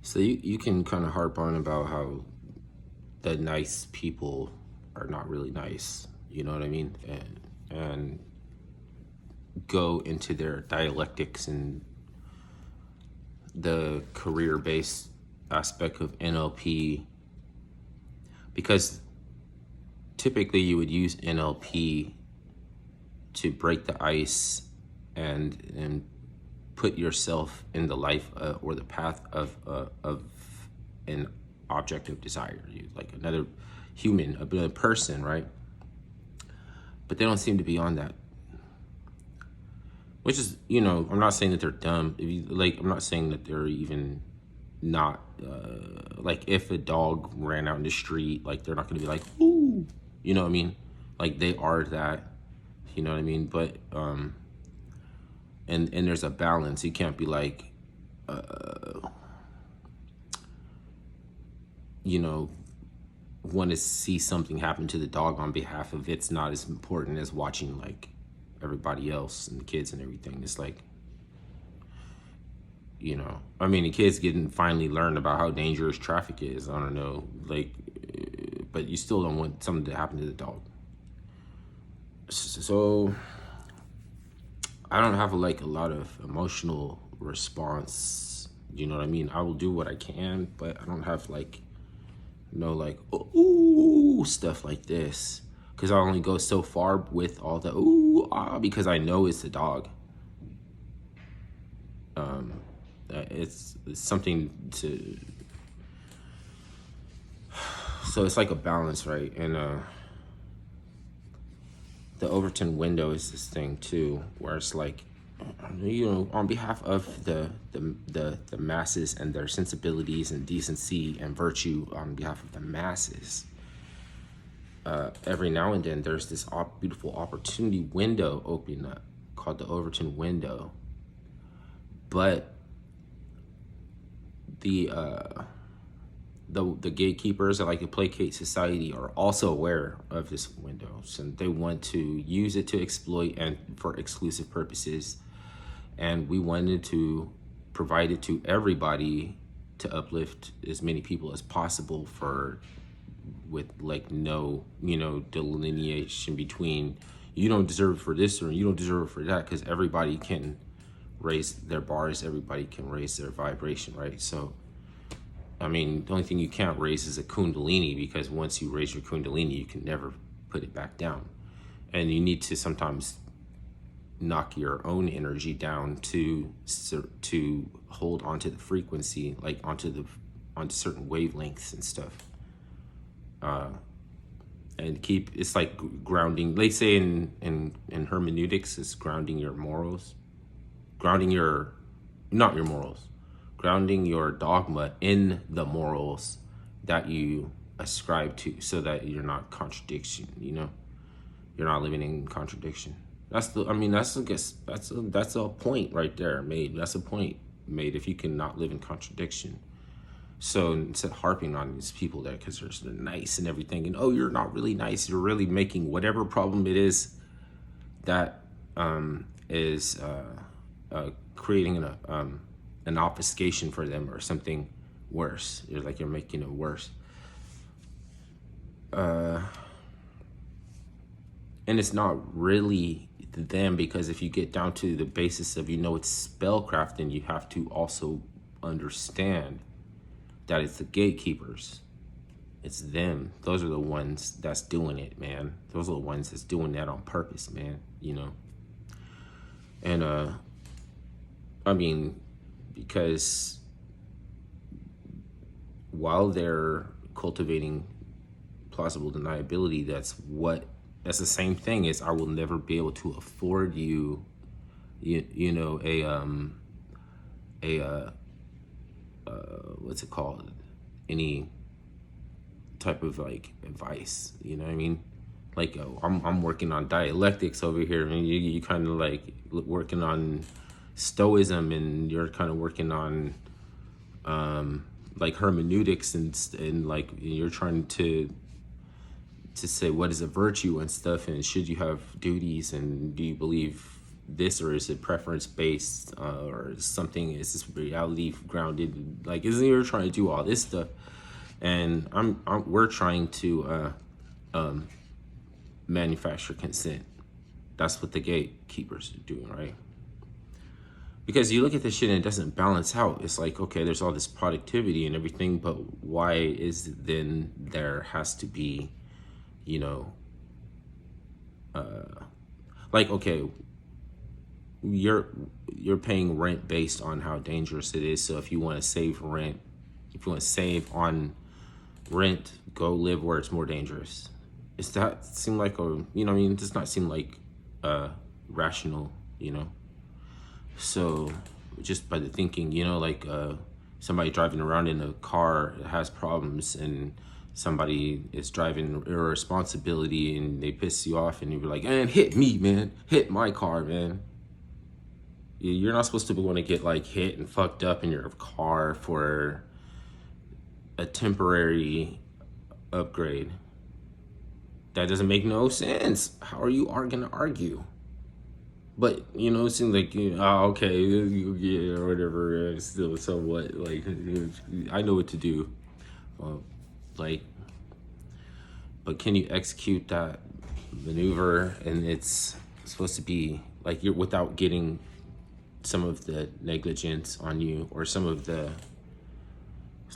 So you can kind of harp on about how the nice people are not really nice. You know what I mean? And go into their dialectics and the career based aspect of NLP, because typically you would use NLP to break the ice and put yourself in the life or the path of an object of desire, like another human, a person, right? But they don't seem to be on that, which is, I'm not saying that they're dumb. If you, like, I'm not saying that they're even not, like, if a dog ran out in the street, like, they're not going to be like, ooh, you know what I mean? Like, they are that, you know what I mean? But, and there's a balance. You can't be like, you know, want to see something happen to the dog on behalf of it's not as important as watching, like, everybody else and the kids and everything. It's like, I mean, the kids getting finally learn about how dangerous traffic is. I don't know, like, but you still don't want something to happen to the dog. So I don't have like a lot of emotional response. You know what I mean? I will do what I can, but I don't have like like ooh stuff like this, because I only go so far with all the ooh because I know it's the dog. It's something to, so it's like a balance, right? And the Overton window is this thing too, where it's like, on behalf of the masses and their sensibilities and decency and virtue, on behalf of the masses, every now and then there's this beautiful opportunity window opening up called the Overton window. But the gatekeepers that like to placate society are also aware of this window, and they want to use it to exploit and for exclusive purposes. And we wanted to provide it to everybody to uplift as many people as possible, with like no delineation between you don't deserve it for this or you don't deserve it for that, because everybody can raise their bars, everybody can raise their vibration, right? So I mean, the only thing you can't raise is a kundalini, because once you raise your kundalini, you can never put it back down. And you need to sometimes knock your own energy down to hold onto the frequency, like onto certain wavelengths and stuff. And keep, it's like grounding. They say in hermeneutics, it's grounding your morals, grounding your, not your morals, grounding your dogma in the morals that you ascribe to, so that you're not contradiction. You're not living in contradiction. That's the, I mean, that's, I guess that's a point right there made. That's a point made, if you can not live in contradiction. So instead of harping on these people that because they're nice and everything, and oh, you're not really nice, you're really making whatever problem it is that is creating an obfuscation for them or something worse. You're making it worse. And it's not really them, because if you get down to the basis of, it's spellcraft, then you have to also understand that it's the gatekeepers. It's them. Those are the ones that's doing it, man. Those are the ones that's doing that on purpose, man. And I mean, because while they're cultivating plausible deniability, that's the same thing as I will never be able to afford you, what's it called? Any type of like advice, you know what I mean? Like I'm working on dialectics over here, and you kind of like working on stoicism, and you're kind of working on like hermeneutics, and like you're trying to say what is a virtue and stuff, and should you have duties, and do you believe this, or is it preference based, or something? Is this reality grounded? Like, isn't you're trying to do all this stuff, and we're trying to manufacture consent. That's what the gatekeepers are doing, right? Because you look at this shit and it doesn't balance out. It's like, okay, there's all this productivity and everything, but why is then there has to be, you know, like, okay, you're paying rent based on how dangerous it is. So if you want to save rent, if you want to save on rent, go live where it's more dangerous. Does that seem like a, you know what I mean? It does not seem like rational, you know? So just by the thinking, you know, like somebody driving around in a car that has problems, and somebody is driving irresponsibility and they piss you off, and you're like, man, hit me, man, hit my car, man. You're not supposed to want to get like hit and fucked up in your car for a temporary upgrade. That doesn't make no sense. How are you going to argue? But, you know, it seems like, you know, oh, okay, yeah, or whatever, still somewhat, like, I know what to do. Like, but can you execute that maneuver? And it's supposed to be, like, you're without getting some of the negligence on you, or some of the,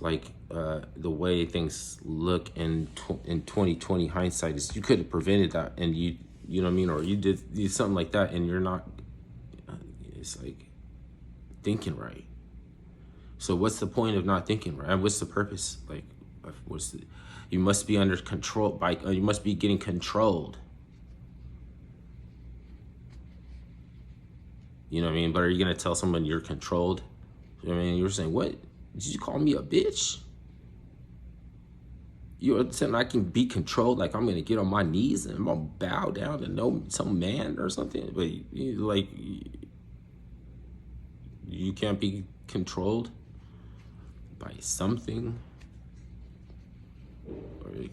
like, the way things look in 2020 hindsight is you could have prevented that, and you know what I mean, or you did something like that, and you're not, it's like, thinking right. So what's the point of not thinking right? What's the purpose? Like, you must be under control by, you must be getting controlled. You know what I mean? But are you gonna tell someone you're controlled? You know what I mean? You were saying, what? Did you call me a bitch? You're saying I can be controlled, like I'm gonna get on my knees and I'm gonna bow down to some man or something. But like, you can't be controlled by something.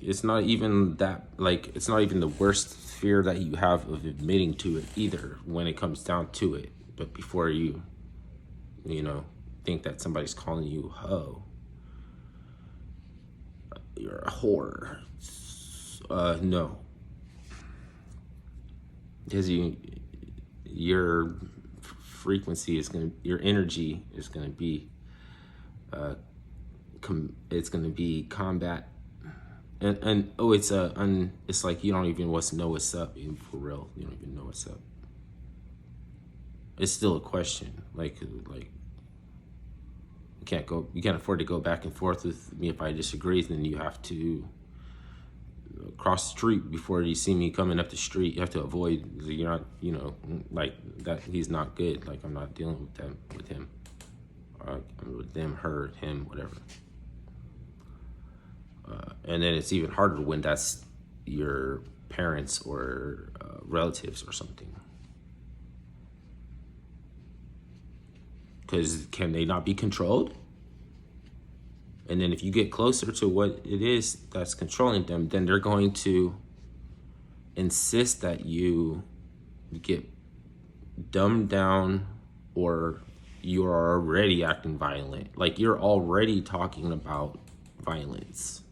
It's not even that, like, it's not even the worst fear that you have of admitting to it either, when it comes down to it. But before you know, think that somebody's calling you ho, you're a whore. No, because your frequency is gonna, your energy is gonna be, it's gonna be combat, and oh, it's it's like you don't even know what's up, even for real. You don't even know what's up. It's still a question, like you can't afford to go back and forth with me. If I disagree, then you have to cross the street before you see me coming up the street. You have to avoid, you're not, you know, like that. He's not good. Like, I'm not dealing with him, with them, her, him, whatever. And then it's even harder when that's your parents or relatives or something. Because can they not be controlled? And then if you get closer to what it is that's controlling them, then they're going to insist that you get dumbed down, or you are already acting violent. Like, you're already talking about violence.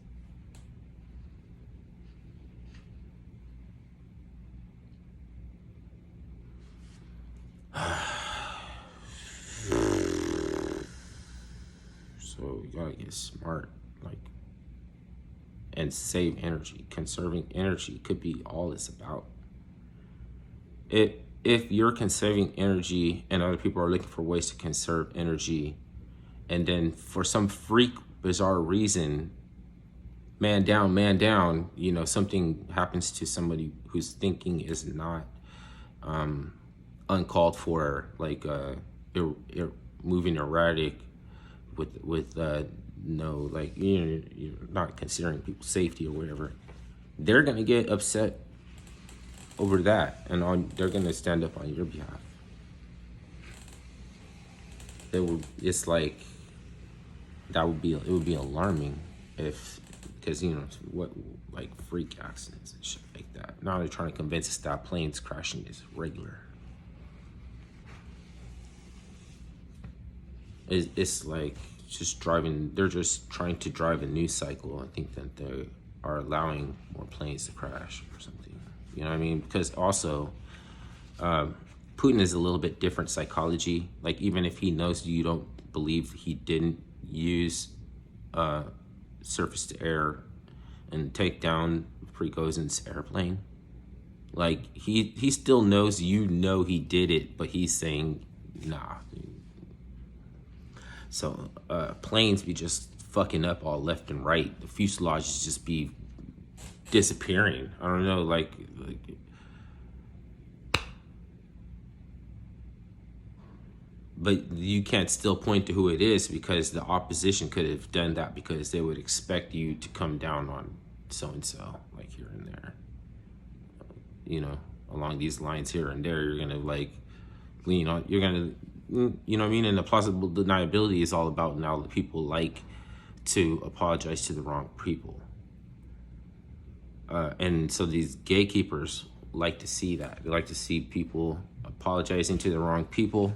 So you gotta get smart, like, and save energy. Conserving energy could be all it's about. If you're conserving energy and other people are looking for ways to conserve energy, and then for some freak bizarre reason, man down, you know, something happens to somebody whose thinking is not uncalled for, like moving erratic with no, like, you're not considering people's safety or whatever, they're gonna get upset over that, and they're gonna stand up on your behalf. It's like, it would be alarming if, because, you know, what, like, freak accidents and shit like that. Now they're trying to convince us that planes crashing is regular. it's like just driving. They're just trying to drive a news cycle. I think that they are allowing more planes to crash or something. You know what I mean? Because also, Putin is a little bit different psychology. Like, even if he knows you don't believe he didn't use surface to air and take down Prigozhin's airplane, like he still knows you know he did it, but he's saying nah. So planes be just fucking up all left and right. The fuselages just be disappearing. I don't know, like but you can't still point to who it is, because the opposition could have done that, because they would expect you to come down on so and so, like here and there, you know, along these lines here and there. You're gonna like lean on, you're gonna, you know what I mean? And the plausible deniability is all about now that people like to apologize to the wrong people. And so these gatekeepers like to see that. They like to see people apologizing to the wrong people,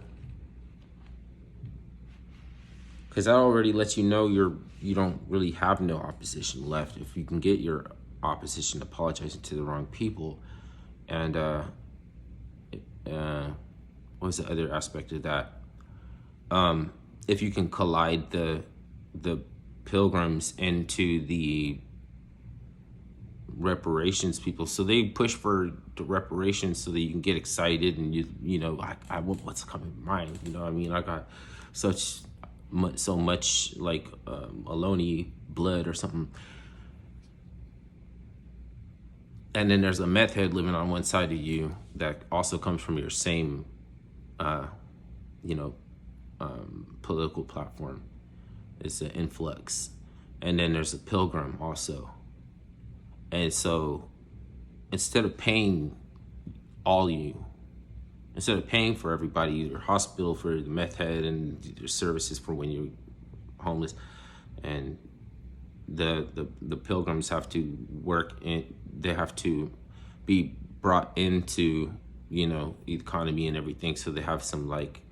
because that already lets you know you don't really have no opposition left. If you can get your opposition apologizing to the wrong people. And what was the other aspect of that? If you can collide the pilgrims into the reparations people, so they push for the reparations so that you can get excited, and you know, I what's coming to mind, you know what I mean? I got so much like Ohlone blood or something, and then there's a meth head living on one side of you that also comes from your same you know, political platform. It's an influx. And then there's a pilgrim also. And so instead of paying instead of paying for everybody, your hospital for the meth head and your services for when you're homeless, and the pilgrims have to work in, they have to be brought into, you know, the economy and everything. So they have some like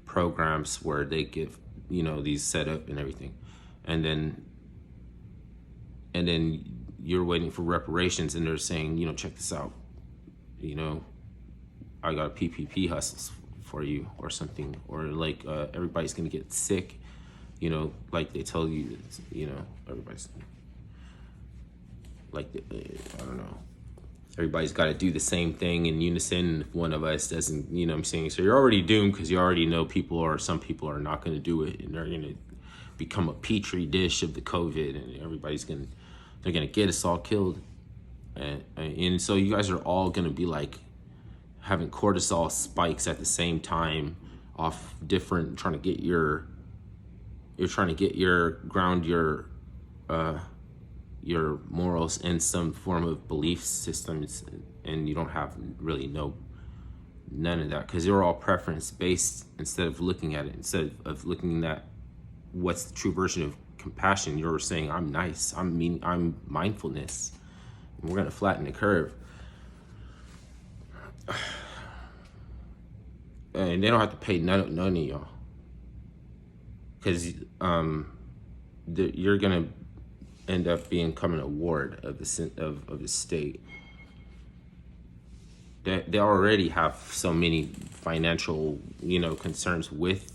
programs where they give, you know, these set up and everything. And then you're waiting for reparations, and they're saying, you know, check this out, you know, I got a PPP hustles for you or something, or like everybody's gonna get sick, you know, like they tell you, you know, everybody's like, I don't know, everybody's got to do the same thing in unison. If one of us doesn't, you know what I'm saying? So you're already doomed, because you already know some people are not going to do it, and they're going to become a petri dish of the COVID, and they're going to get us all killed. And so you guys are all going to be like having cortisol spikes at the same time off different, trying to get your ground your morals in some form of belief systems, and you don't have really none of that, because you're all preference based. Instead of looking at it, instead of looking at what's the true version of compassion, you're saying, I'm nice, I'm mindfulness, and we're gonna flatten the curve. And they don't have to pay none of y'all, because you're gonna end up becoming a ward of the state. They already have so many financial, you know, concerns with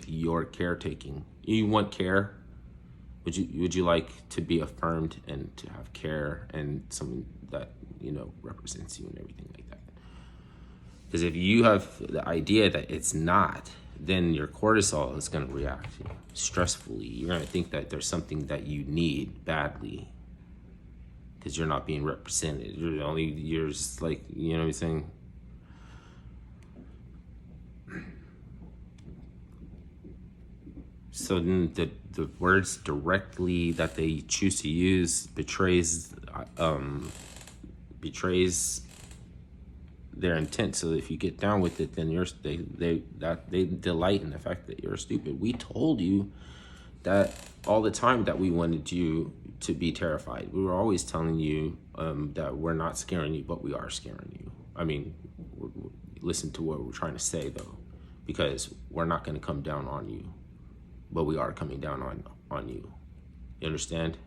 your caretaking. You want care? Would you like to be affirmed and to have care and someone that, you know, represents you and everything like that? Because if you have the idea that it's not, then your cortisol is going to react stressfully. You're going to think that there's something that you need badly, because you're not being represented. You're just like, you know what I'm saying? So then the words directly that they choose to use betrays their intent. So if you get down with it, then they delight in the fact that you're stupid. We told you that all the time that we wanted you to be terrified. We were always telling you that we're not scaring you, but we are scaring you. I mean, listen to what we're trying to say though, because we're not going to come down on you, but we are coming down on you. You understand?